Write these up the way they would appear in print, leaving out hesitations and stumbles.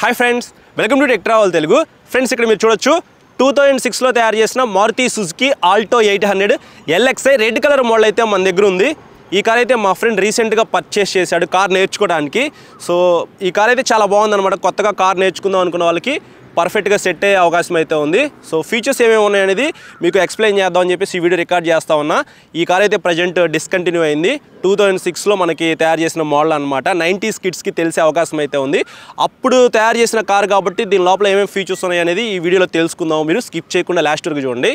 Hi friends, welcome to tech travel Telugu. Friends, ఇక్కడ మీరు చూడొచ్చు 2006లో తయారు చేసిన Maruti Suzuki Alto 800 LXi red colour model అయితే మన దగ్గర ఉంది. ఈ కార్ అయితే మా ఫ్రెండ్ రీసెంట్గా పర్చేస్ చేశాడు కార్ నేర్చుకోవడానికి. సో ఈ కార్ అయితే చాలా బాగుందన్నమాట. కొత్తగా కార్ నేర్చుకుందాం అనుకున్న వాళ్ళకి పర్ఫెక్ట్గా సెట్ అయ్యే అవకాశం అయితే ఉంది. సో ఫీచర్స్ ఏమేమి ఉన్నాయనేది మీకు ఎక్స్ప్లెయిన్ చేద్దామని చెప్పేసి ఈ వీడియో రికార్డ్ చేస్తా ఉన్నా. ఈ కార్ అయితే ప్రజెంట్ డిస్కంటిన్యూ అయింది. 2006లో మనకి తయారు చేసిన మోడల్ అనమాట. 90s కిడ్స్కి తెలిసే అవకాశం అయితే ఉంది. అప్పుడు తయారు చేసిన కార్ కాబట్టి దీని లోపల ఏమేమి ఫీచర్స్ ఉన్నాయి అనేది ఈ వీడియోలో తెలుసుకుందాం. మీరు స్కిప్ చేయకుండా లాస్ట్ వరకు చూడండి.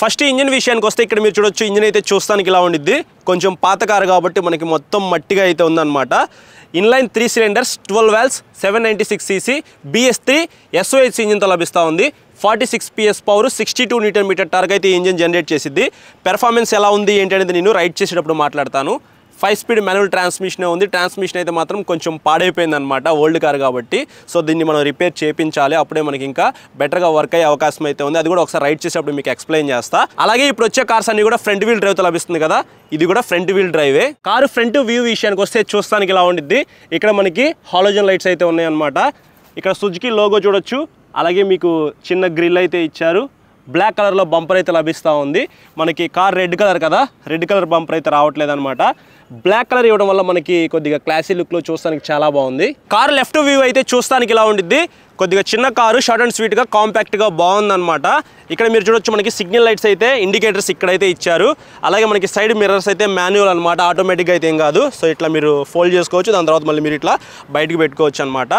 ఫస్ట్ ఇంజిన్ విషయానికి వస్తే ఇక్కడ మీరు చూడొచ్చు, ఇంజిన్ అయితే చూస్తానికి ఇలా ఉండిద్ది. కొంచెం పాత కారు కాబట్టి మనకి మొత్తం మట్టిగా అయితే ఉందన్నమాట. Inline 3 cylinders 12 valves 796cc BS3 SOH ఇంజిన్తో లభిస్తూ ఉంది. 46 PS పవర్ 62 Nm టార్క్ అయితే ఈ ఇంజిన్ జనరేట్ చేసిద్ది. పెర్ఫార్మెన్స్ ఎలా ఉంది ఏంటి అనేది నేను రైడ్ చేసేటప్పుడు మాట్లాడతాను. 5 స్పీడ్ మాన్యువల్ ట్రాన్స్మిషనే ఉంది. ట్రాన్స్మిషన్ అయితే మాత్రం కొంచెం పాడైపోయింది అనమాట, ఓల్డ్ కార్ కాబట్టి. సో దీన్ని మనం రిపేర్ చేయించాలి, అప్పుడే మనకి ఇంకా బెటర్గా వర్క్ అయ్యే అవకాశం అయితే ఉంది. అది కూడా ఒకసారి రైడ్ చేసేటప్పుడు మీకు ఎక్స్ప్లెయిన్ చేస్తా. అలాగే ఇప్పుడు వచ్చే కార్స్ అన్ని కూడా ఫ్రంట్ వీల్ డ్రైవ్తో లభిస్తుంది కదా, ఇది కూడా ఫ్రంట్ వీల్ డ్రైవే. కారు ఫ్రంట్ వ్యూ విషయానికి వస్తే చూస్తానికి ఇలా ఉండిద్ది. ఇక్కడ మనకి హాలోజన్ లైట్స్ అయితే ఉన్నాయన్నమాట. ఇక్కడ సుజుకి లోగో చూడొచ్చు. అలాగే మీకు చిన్న గ్రిల్ అయితే ఇచ్చారు. బ్లాక్ కలర్లో బంపర్ అయితే లభిస్తూ ఉంది. మనకి కార్ రెడ్ కలర్ కదా, రెడ్ కలర్ బంపర్ అయితే రావట్లేదు అనమాట. బ్లాక్ కలర్ ఇవ్వడం వల్ల మనకి కొద్దిగా క్లాసీ లుక్లో చూస్తానికి చాలా బాగుంది. కార్ లెఫ్ట్ వ్యూ అయితే చూస్తానికి ఇలా ఉండిద్ది. కొద్దిగా చిన్న కారు, షార్ట్ అండ్ స్వీట్గా కాంపాక్ట్గా బాగుందన్నమాట. ఇక్కడ మీరు చూడొచ్చు, మనకి సిగ్నల్ లైట్స్ అయితే ఇండికేటర్స్ ఇక్కడైతే ఇచ్చారు. అలాగే మనకి సైడ్ మిర్రర్స్ అయితే మాన్యువల్ అనమాట, ఆటోమేటిక్గా అయితే ఏం కాదు. సో ఇట్లా మీరు ఫోల్డ్ చేసుకోవచ్చు, దాని తర్వాత మళ్ళీ మీరు ఇట్లా బయటకు పెట్టుకోవచ్చు అనమాట.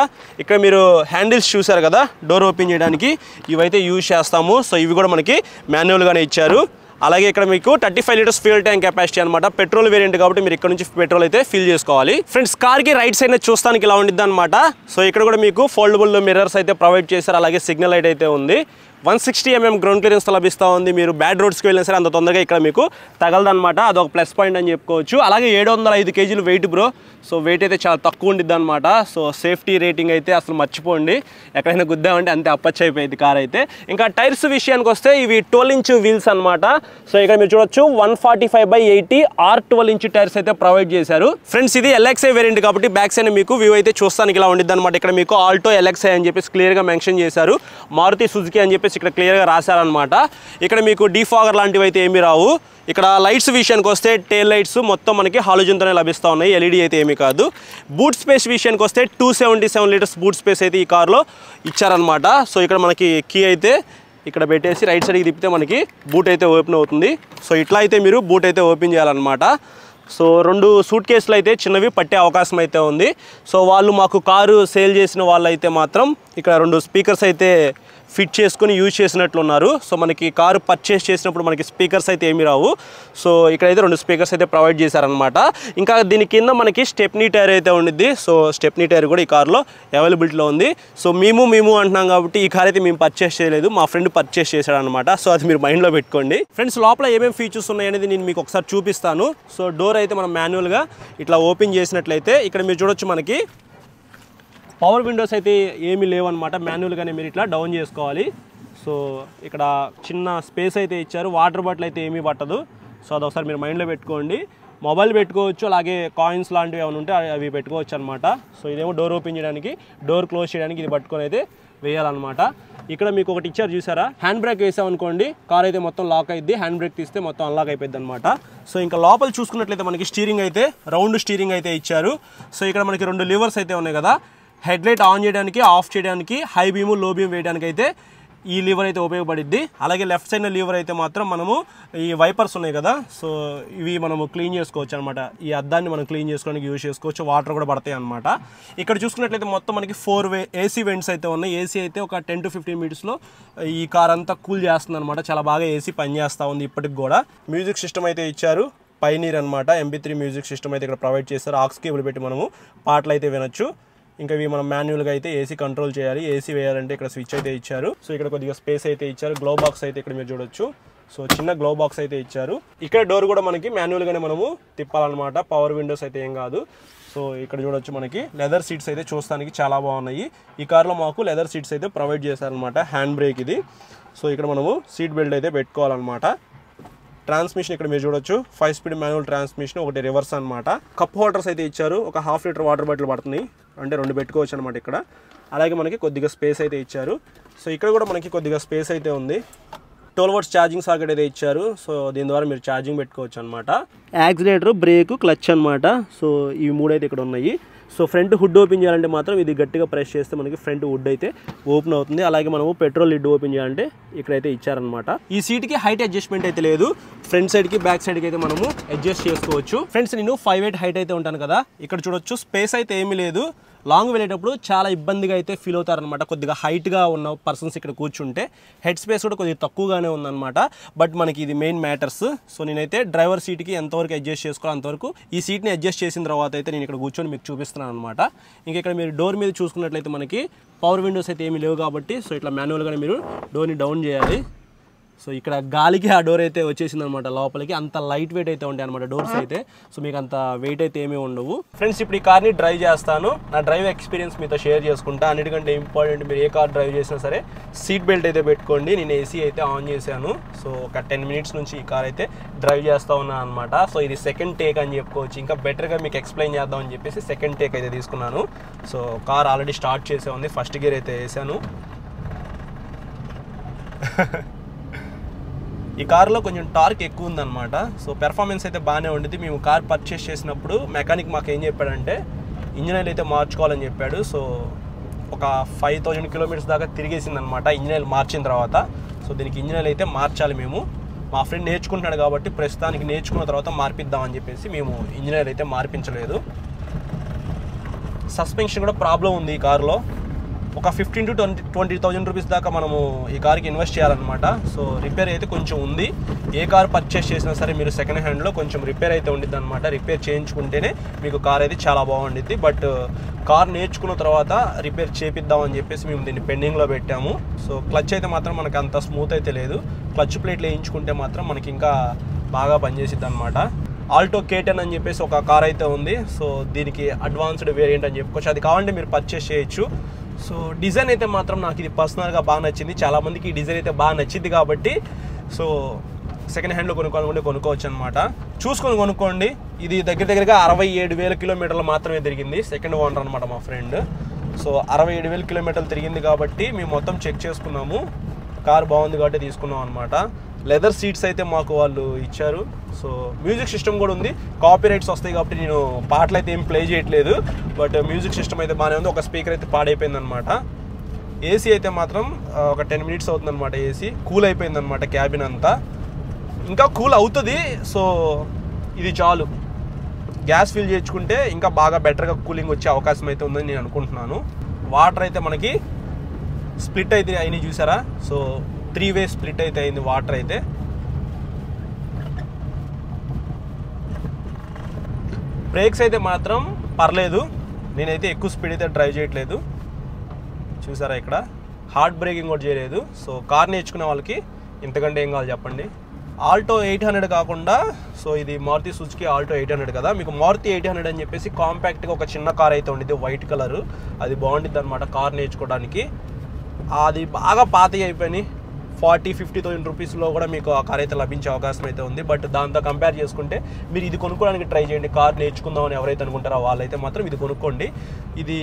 ఇక్కడ మీరు హ్యాండిల్స్ చూసారు కదా, డోర్ ఓపెన్ చేయడానికి ఇవైతే యూజ్ చేస్తాము. సో ఇవి కూడా మనకి మాన్యువల్గానే ఇచ్చారు. అలాగే ఇక్కడ మీకు 35 లీటర్స్ ఫ్యూయల్ ట్యాంక్ కెపాసిటీ అనమాట. పెట్రోల్ వేరియంట్ కాబట్టి మీరు ఇక్కడ నుంచి పెట్రోల్ అయితే ఫిల్ చేసుకోవాలి. ఫ్రెండ్స్, కార్కి రైట్ సైడ్ చూస్తానికి ఇలా ఉండిద్ది అనమాట. సో ఇక్కడ కూడా మీకు ఫోల్డబుల్ మిర్రర్స్ అయితే ప్రొవైడ్ చేశారు. అలాగే సిగ్నల్ లైట్ అయితే ఉంది. 160 mm గ్రౌండ్ క్లియరెన్స్ లభిస్తూ ఉంది. మీరు బ్యాడ్ రోడ్స్కి వెళ్ళినా సరే అంత తొందరగా ఇక్కడ మీకు తగలదనమాట. అదొక ప్లస్ పాయింట్ అని చెప్పుకోవచ్చు. అలాగే 705 kg weight bro. So weight అయితే చాలా తక్కువ ఉండిద్ది అనమాట. సో సేఫ్టీ రేటింగ్ అయితే అసలు మర్చిపోండి, ఎక్కడైనా గుద్దామంటే అంతే అప్పచ్చి అయిపోయింది కార్ అయితే. ఇంకా టైర్స్ విషయానికి వస్తే ఇవి 12 ఇంచ్ వీల్స్ అనమాట. సో ఇక్కడ మీరు చూడొచ్చు 145/80 R12 ఇంచ్ టైర్స్ అయితే ప్రొవైడ్ చేశారు. ఫ్రెండ్స్, ఇది LXi వేరియంట్ కాబట్టి బ్యాక్ సైడ్ మీకు వ్యూ అయితే చూస్తానికి ఇలా ఉండిద్ది అనమాట. ఇక్కడ మీకు ఆల్టో LXi అని చెప్పేసి క్లియర్గా మెన్షన్ చేశారు. మారుతి సుజుకి అని చెప్పేసి ఇక్కడ క్లియర్గా రాశారనమాట. ఇక్కడ మీకు డీఫాగర్ లాంటివి అయితే ఏమీ రావు. ఇక్కడ లైట్స్ విషయానికి వస్తే టేల్ లైట్స్ మొత్తం మనకి హాలోజన్తోనే లభిస్తూ ఉన్నాయి, LED అయితే ఏమీ కాదు. బూట్ స్పేస్ విషయానికి వస్తే 277 లీటర్స్ బూట్ స్పేస్ అయితే ఈ కార్లో ఇచ్చారనమాట. సో ఇక్కడ మనకి కీ అయితే ఇక్కడ పెట్టేసి రైట్ సైడ్కి తిప్పితే మనకి బూట్ అయితే ఓపెన్ అవుతుంది. సో ఇట్లా అయితే మీరు బూట్ అయితే ఓపెన్ చేయాలన్నమాట. సో 2 సూట్ కేసులు అయితే చిన్నవి పట్టే అవకాశం అయితే ఉంది. సో వాళ్ళు మాకు కారు సేల్ చేసిన వాళ్ళు అయితే మాత్రం ఇక్కడ 2 స్పీకర్స్ అయితే ఫిట్ చేసుకొని యూజ్ చేసినట్లున్నారు. సో మనకి కారు పర్చేస్ చేసినప్పుడు మనకి స్పీకర్స్ అయితే ఏమీ రావు. సో ఇక్కడైతే 2 స్పీకర్స్ అయితే ప్రొవైడ్ చేశారనమాట. ఇంకా దీని కింద మనకి స్టెప్నీ టైర్ అయితే ఉండిద్ది. సో స్టెప్నీ టైర్ కూడా ఈ కార్లో అవైలబిలిటీలో ఉంది. సో మేము అంటున్నాం కాబట్టి ఈ కార్ అయితే మేము పర్చేస్ చేయలేదు, మా ఫ్రెండ్ పర్చేస్ చేశాడనమాట. సో అది మీరు మైండ్లో పెట్టుకోండి. ఫ్రెండ్స్, లోపల ఏమేమి ఫీచర్స్ ఉన్నాయి అనేది నేను మీకు ఒకసారి చూపిస్తాను. సో డోర్ అయితే మనం మాన్యువల్గా ఇట్లా ఓపెన్ చేసినట్లయితే ఇక్కడ మీరు చూడొచ్చు, మనకి పవర్ విండోస్ అయితే ఏమీ లేవన్నమాట. మాన్యువల్గానే మీరు ఇట్లా డౌన్ చేసుకోవాలి. సో ఇక్కడ చిన్న స్పేస్ అయితే ఇచ్చారు. వాటర్ బాటిల్ అయితే ఏమీ పట్టదు. సో అదొకసారి మీరు మైండ్లో పెట్టుకోండి. మొబైల్ పెట్టుకోవచ్చు, అలాగే కాయిన్స్ లాంటివి ఏమైనా ఉంటే అవి పెట్టుకోవచ్చు అనమాట. సో ఇదేమో డోర్ ఓపెన్ చేయడానికి, డోర్ క్లోజ్ చేయడానికి ఇది పట్టుకొని అయితే వేయాలన్నమాట. ఇక్కడ మీకు ఒకటి ఇచ్చారు చూసారా, హ్యాండ్ బ్రేక్ వేసామనుకోండి కార్ అయితే మొత్తం లాక్ అయింది. హ్యాండ్ బ్రేక్ తీస్తే మొత్తం అన్లాక్ అయిపోద్ది అనమాట. సో ఇంకా లోపల చూసుకున్నట్లయితే మనకి స్టీరింగ్ అయితే రౌండ్ స్టీరింగ్ అయితే ఇచ్చారు. సో ఇక్కడ మనకి 2 లివర్స్ అయితే ఉన్నాయి కదా, హెడ్ లైట్ ఆన్ చేయడానికి, ఆఫ్ చేయడానికి, హై బీము లో బీమ్ వేయడానికి అయితే ఈ లీవర్ అయితే ఉపయోగపడిద్ది. అలాగే లెఫ్ట్ సైడ్ లీవర్ అయితే మాత్రం మనము ఈ వైపర్స్ ఉన్నాయి కదా, సో ఇవి మనము క్లీన్ చేసుకోవచ్చు అనమాట. ఈ అద్దాన్ని మనం క్లీన్ చేసుకోవడానికి యూజ్ చేసుకోవచ్చు. వాటర్ కూడా పడతాయి అనమాట. ఇక్కడ చూసుకున్నట్లయితే మొత్తం మనకి 4 AC వెంట్స్ అయితే ఉన్నాయి. AC అయితే ఒక 10 to 15 minutesలో ఈ కార్ అంతా కూల్ చేస్తుంది అనమాట. చాలా బాగా AC పనిచేస్తూ ఉంది ఇప్పటికి కూడా. మ్యూజిక్ సిస్టమ్ అయితే ఇచ్చారు, పైనీర్ అనమాట. MP3 మ్యూజిక్ సిస్టమ్ అయితే ఇక్కడ ప్రొవైడ్ చేస్తారు. ఆక్స్ కేబుల్ పెట్టి మనము పాటలు అయితే వినొచ్చు. ఇంకా ఇవి మనం మాన్యువల్గా అయితే AC కంట్రోల్ చేయాలి. AC వేయాలంటే ఇక్కడ స్విచ్ అయితే ఇచ్చారు. సో ఇక్కడ కొద్దిగా స్పేస్ అయితే ఇచ్చారు. గ్లో బాక్స్ అయితే ఇక్కడ మీరు చూడొచ్చు. సో చిన్న గ్లో బాక్స్ అయితే ఇచ్చారు. ఇక్కడ డోర్ కూడా మనకి మాన్యువల్గానే మనము తిప్పాలన్నమాట. పవర్ విండోస్ అయితే ఏం కాదు. సో ఇక్కడ చూడొచ్చు, మనకి లెదర్ సీట్స్ అయితే చూస్తానికి చాలా బాగున్నాయి. ఈ కార్లో మాకు లెదర్ సీట్స్ అయితే ప్రొవైడ్ చేశారనమాట. హ్యాండ్ బ్రేక్ ఇది. సో ఇక్కడ మనము సీట్ బెల్ట్ అయితే పెట్టుకోవాలన్నమాట. ట్రాన్స్మిషన్ ఇక్కడ మీరు చూడొచ్చు 5 స్పీడ్ మాన్యువల్ ట్రాన్స్మిషన్, ఒకటి రివర్స్ అనమాట. కప్ హోల్డర్స్ అయితే ఇచ్చారు, ఒక ½ లీటర్ వాటర్ బాటిల్ పడుతుంది, అంటే 2 పెట్టుకోవచ్చు అనమాట ఇక్కడ. అలాగే మనకి కొద్దిగా స్పేస్ అయితే ఇచ్చారు. సో ఇక్కడ కూడా మనకి కొద్దిగా స్పేస్ అయితే ఉంది. 12 వాట్స్ ఛార్జింగ్ సాకెట్ అయితే ఇచ్చారు. సో దీని ద్వారా మీరు ఛార్జింగ్ పెట్టుకోవచ్చు అనమాట. యాక్సిలేటర్, బ్రేక్, క్లచ్ అనమాట. సో ఇవి 3 అయితే ఇక్కడ ఉన్నాయి. సో ఫ్రంట్ హుడ్ ఓపెన్ చేయాలంటే మాత్రం ఇది గట్టిగా ప్రెస్ చేస్తే మనకి ఫ్రంట్ హుడ్ అయితే ఓపెన్ అవుతుంది. అలాగే మనము పెట్రోల్ లిడ్ ఓపెన్ చేయాలంటే ఇక్కడైతే ఇచ్చారనమాట. ఈ సీట్కి హైట్ అడ్జస్ట్మెంట్ అయితే లేదు. ఫ్రంట్ సైడ్కి బ్యాక్ సైడ్కి అయితే మనము అడ్జస్ట్ చేసుకోవచ్చు. ఫ్రెండ్స్ నేను 5'8" హైట్ అయితే ఉంటాను కదా, ఇక్కడ చూడొచ్చు స్పేస్ అయితే ఏమీ లేదు. లాంగ్ వెళ్ళేటప్పుడు చాలా ఇబ్బందిగా అయితే ఫీల్ అవుతారనమాట. కొద్దిగా హైట్గా ఉన్న పర్సన్స్ ఇక్కడ కూర్చుంటే హెడ్ స్పేస్ కూడా కొద్దిగా తక్కువగానే ఉందన్నమాట. బట్ మనకి ఇది మెయిన్ మ్యాటర్స్. సో నేనైతే డ్రైవర్ సీట్కి ఎంతవరకు అడ్జస్ట్ చేసుకోవాలి అంతవరకు ఈ సీట్ని అడ్జస్ట్ చేసిన తర్వాత అయితే నేను ఇక్కడ కూర్చొని మీకు చూపిస్తున్నాను అనమాట. ఇంకా ఇక్కడ మీరు డోర్ మీద చూసుకున్నట్లయితే మనకి పవర్ విండోస్ అయితే ఏమీ లేవు కాబట్టి సో ఇట్లా మాన్యువల్గానే మీరు డోర్ని డౌన్ చేయాలి. సో ఇక్కడ గాలికి ఆ డోర్ అయితే వచ్చేసింది అనమాట లోపలికి. అంత లైట్ వెయిట్ అయితే ఉంటాయి అనమాట డోర్స్ అయితే. సో మీకు అంత వెయిట్ అయితే ఏమీ ఉండవు. ఫ్రెండ్స్ ఇప్పుడు ఈ కార్ని డ్రైవ్ చేస్తాను, నా డ్రైవ్ ఎక్స్పీరియన్స్ మీతో షేర్ చేసుకుంటా. అన్నిటికంటే ఇంపార్టెంట్, మీరు ఏ కార్ డ్రైవ్ చేసినా సరే సీట్ బెల్ట్ అయితే పెట్టుకోండి. నేను ఏసీ అయితే ఆన్ చేశాను. సో ఒక 10 మినిట్స్ నుంచి ఈ కార్ అయితే డ్రైవ్ చేస్తూ ఉన్నాను అనమాట. సో ఇది సెకండ్ టేక్ అని చెప్పుకోవచ్చు. ఇంకా బెటర్గా మీకు ఎక్స్ప్లెయిన్ చేద్దాం అని చెప్పేసి సెకండ్ టేక్ అయితే తీసుకున్నాను. సో కార్ ఆల్రెడీ స్టార్ట్ చేసే ఉంది, ఫస్ట్ గేర్ అయితే వేసాను. ఈ కార్లో కొంచెం టార్క్ ఎక్కువ ఉందన్నమాట. సో పెర్ఫార్మెన్స్ అయితే బాగానే ఉండేది. మేము కార్ పర్చేస్ చేసినప్పుడు మెకానిక్ మాకు ఏం చెప్పాడంటే ఇంజిన్ ఆయిల్ అయితే మార్చుకోవాలని చెప్పాడు. సో ఒక 5000 కిలోమీటర్స్ దాకా తిరిగేసింది అనమాట ఇంజిన్ ఆయిల్ మార్చిన తర్వాత. సో దీనికి ఇంజిన్ ఆయిల్ అయితే మార్చాలి మేము. మా ఫ్రెండ్ నేర్చుకుంటున్నాడు కాబట్టి ప్రస్తుతానికి నేర్చుకున్న తర్వాత మార్పిద్దామని చెప్పేసి మేము ఇంజిన్ ఆయిల్ అయితే మార్పించలేదు. సస్పెన్షన్ కూడా ప్రాబ్లం ఉంది ఈ కారులో. ఒక 15,000 to 20,000 రూపీస్ దాకా మనము ఈ కార్కి ఇన్వెస్ట్ చేయాలన్నమాట. సో రిపేర్ అయితే కొంచెం ఉంది. ఏ కార్ పర్చేస్ చేసినా సరే మీరు సెకండ్ హ్యాండ్లో కొంచెం రిపేర్ అయితే ఉండిద్ది అనమాట. రిపేర్ చేయించుకుంటేనే మీకు కార్ అయితే చాలా బాగుండిద్ది. బట్ కార్ నేర్చుకున్న తర్వాత రిపేర్ చేపిద్దామని చెప్పేసి మేము దీన్ని పెండింగ్లో పెట్టాము. సో క్లచ్ అయితే మాత్రం మనకి అంత స్మూత్ అయితే లేదు. క్లచ్ ప్లేట్లు వేయించుకుంటే మాత్రం మనకి ఇంకా బాగా పనిచేసిద్ది అనమాట. ఆల్టో K10 అని చెప్పేసి ఒక కార్ అయితే ఉంది. సో దీనికి అడ్వాన్స్డ్ వేరియంట్ అని చెప్పుకోవచ్చు. అది కావాలంటే మీరు పర్చేస్ చేయొచ్చు. సో డిజైన్ అయితే మాత్రం నాకు ఇది పర్సనల్గా బాగా నచ్చింది. చాలామందికి ఈ డిజైన్ అయితే బాగా నచ్చింది కాబట్టి సో సెకండ్ హ్యాండ్లో కొనుక్కోవాలనుకుంటే కొనుక్కోవచ్చు అనమాట. చూసుకొని కొనుక్కోండి. ఇది దగ్గరగా 67,000 కిలోమీటర్లు మాత్రమే తిరిగింది. సెకండ్ ఓనర్ అనమాట మా ఫ్రెండ్. సో 67,000 కిలోమీటర్లు తిరిగింది కాబట్టి మేము మొత్తం చెక్ చేసుకున్నాము. కార్ బాగుంది కాబట్టి తీసుకున్నాం అనమాట. లెదర్ సీట్స్ అయితే మాకు వాళ్ళు ఇచ్చారు. సో మ్యూజిక్ సిస్టమ్ కూడా ఉంది. కాపీ రైట్స్ వస్తాయి కాబట్టి నేను పాటలు అయితే ఏం ప్లే చేయట్లేదు. బట్ మ్యూజిక్ సిస్టమ్ అయితే బాగానే ఉంది. ఒక స్పీకర్ అయితే పాడైపోయింది అనమాట. ఏసీ అయితే మాత్రం ఒక 10 మినిట్స్ అవుతుంది అనమాట. ఏసీ కూల్ అయిపోయింది అనమాట క్యాబిన్ అంతా. ఇంకా కూల్ అవుతుంది. సో ఇది చాలు. గ్యాస్ ఫిల్ చేసుకుంటే ఇంకా బాగా బెటర్గా కూలింగ్ వచ్చే అవకాశం అయితే ఉందని నేను అనుకుంటున్నాను. వాటర్ అయితే మనకి స్ప్లిట్ అయితే అయినాయి చూసారా. సో 3-way స్ప్లిట్ అయితే అయింది వాటర్ అయితే. బ్రేక్స్ అయితే మాత్రం పర్లేదు. నేనైతే ఎక్కువ స్పీడ్ అయితే డ్రైవ్ చేయట్లేదు. చూసారా ఇక్కడ హార్డ్ బ్రేకింగ్ కూడా చేయలేదు. సో కార్ నేర్చుకునే వాళ్ళకి ఇంతకంటే ఏం కావాలి చెప్పండి. ఆల్టో 800 కాకుండా సో ఇది మారుతి సుజుకి ఆల్టో 800 కదా. మీకు మారుతి 800 అని చెప్పేసి కాంపాక్ట్గా ఒక చిన్న కార్ అయితే ఉండేది వైట్ కలర్. అది బాగుంటుంది అనమాట కార్ నేర్చుకోవడానికి. అది బాగా పాతగా అయిపోయినాయి. 40,000-50,000 రూపీస్లో కూడా మీకు ఆ కార్ అయితే లభించే అవకాశం అయితే ఉంది. బట్ దాంతో కంపేర్ చేసుకుంటే మీరు ఇది కొనుక్కోవడానికి ట్రై చేయండి. కార్ నేర్చుకుందామని ఎవరైతే అనుకుంటారో వాళ్ళైతే మాత్రం ఇది కొనుక్కోండి. ఇది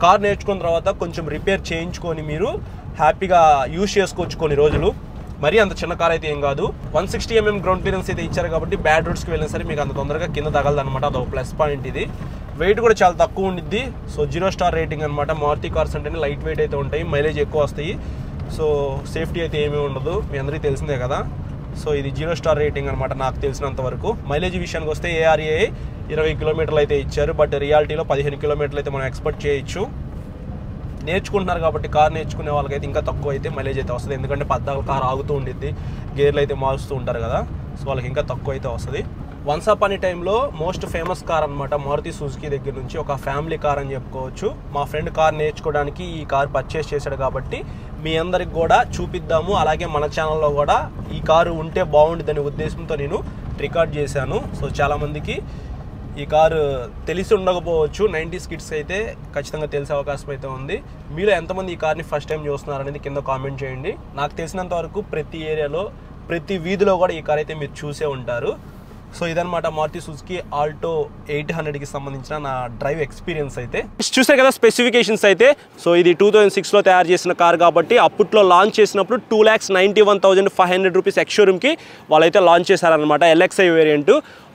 కార్ నేర్చుకున్న తర్వాత కొంచెం రిపేర్ చేయించుకొని మీరు హ్యాపీగా యూజ్ చేసుకోవచ్చు కొన్ని రోజులు. మరీ అంత చిన్న కార్ అయితే ఏం కాదు. 160 mm గ్రౌండ్ క్లియరెన్స్ అయితే ఇచ్చారు కాబట్టి బ్యాడ్ రోడ్స్కి వెళ్ళినా సరే మీకు అంత తొందరగా కింద తగలదు అనమాట. అదొక ప్లస్ పాయింట్. ఇది వెయిట్ కూడా చాలా తక్కువ ఉండిద్ది. సో 0 స్టార్ రేటింగ్ అనమాట. మారుతి కార్స్ అంటేనే లైట్ వెయిట్ అయితే ఉంటాయి, మైలేజ్ ఎక్కువ వస్తాయి. సో సేఫ్టీ అయితే ఏమీ ఉండదు, మీ అందరికీ తెలిసిందే కదా. సో ఇది 0 స్టార్ రేటింగ్ అనమాట నాకు తెలిసినంత వరకు. మైలేజ్ విషయానికి వస్తే ARA 20 కిలోమీటర్లు అయితే ఇచ్చారు. బట్ రియాలిటీలో 15 కిలోమీటర్లు అయితే మనం ఎక్స్పెక్ట్ చేయొచ్చు. నేర్చుకుంటున్నారు కాబట్టి కార్ నేర్చుకునే వాళ్ళకైతే ఇంకా తక్కువ అయితే మైలేజ్ అయితే వస్తుంది. ఎందుకంటే పద్దాక కార్ ఆగుతూ ఉండిద్ది, గేర్లు అయితే మారుస్తూ ఉంటారు కదా. సో వాళ్ళకి ఇంకా తక్కువ అయితే వస్తుంది. వన్స్ అపాన్ ఏ టైంలో మోస్ట్ ఫేమస్ కార్ అనమాట మారుతి సుజుకి దగ్గర నుంచి. ఒక ఫ్యామిలీ కార్ అని చెప్పుకోవచ్చు. మా ఫ్రెండ్ కార్ నేర్చుకోవడానికి ఈ కార్ పర్చేస్ చేశాడు కాబట్టి మీ అందరికి కూడా చూపిద్దాము. అలాగే మన ఛానల్లో కూడా ఈ కారు ఉంటే బాగుంటుందనే ఉద్దేశంతో నేను రికార్డ్ చేశాను. సో చాలామందికి ఈ కారు తెలిసి ఉండకపోవచ్చు. 90s కిడ్స్ అయితే ఖచ్చితంగా తెలిసే అవకాశం అయితే ఉంది. మీలో ఎంతమంది ఈ కార్ని ఫస్ట్ టైం చూస్తున్నారు అనేది కింద కామెంట్ చేయండి. నాకు తెలిసినంత వరకు ప్రతి ఏరియాలో ప్రతి వీధిలో కూడా ఈ కార్ అయితే మీరు చూసే ఉంటారు. సో ఇదనమాట మారుతి సుజుకి ఆల్టో 800కి సంబంధించిన నా డ్రైవ్ ఎక్స్పీరియన్స్ అయితే. చూసే కదా స్పెసిఫికేషన్స్ అయితే. సో ఇది 2006లో తయారు చేసిన కార్ కాబట్టి అప్పట్లో లాంచ్ చేసినప్పుడు 2,91,500 రూపీస్ ఎక్స్షోరూమ్కి వాళ్ళైతే లాంచ్ చేశారనమాట LXi వేరియంట్.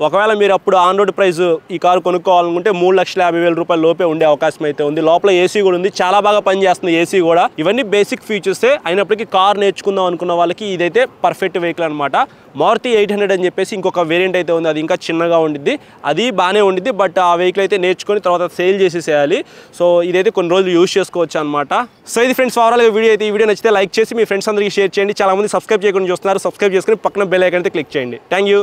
ఒకవేళ మీరు అప్పుడు ఆన్ రోడ్ ప్రైస్ ఈ కారు కొనుక్కోవాలనుకుంటే 3,50,000 రూపాయల లోపే ఉండే అవకాశం అయితే ఉంది. లోపల ఏసీ కూడా ఉంది, చాలా బాగా పనిచేస్తుంది ఏసీ కూడా. ఇవన్నీ బేసిక్ ఫీచర్సే అయినప్పటికీ కార్ నేర్చుకుందాం అనుకున్న వాళ్ళకి ఇదైతే పర్ఫెక్ట్ వెహికల్ అనమాట. మారుతి 800 అని చెప్పేసి ఇంకొక వేరియంట్ అయితే ఉంది, అది ఇంకా చిన్నగా ఉండిద్ది, అది బాగానే ఉండిద్ది. బట్ ఆ వెహికల్ అయితే నేర్చుకొని తర్వాత సేల్ చేసేసేయాలి. సో ఇదైతే కొన్ని రోజులు యూజ్ చేసుకోవచ్చు అనమాట. సో ఇది ఫ్రెండ్స్ ఓవరాల్గా వీడియో అయితే. ఈ వీడియో నచ్చితే లైక్ చేసి మీ ఫ్రెండ్స్ అందరికీ షేర్ చేయండి. చాలా మంది సబ్స్క్రైబ్ చేయకుండా చూస్తున్నారు, సబ్స్క్రైబ్ చేసుకుని పక్కన బెల్ ఐకాన్ అయితే క్లిక్ చేయండి. Thank you.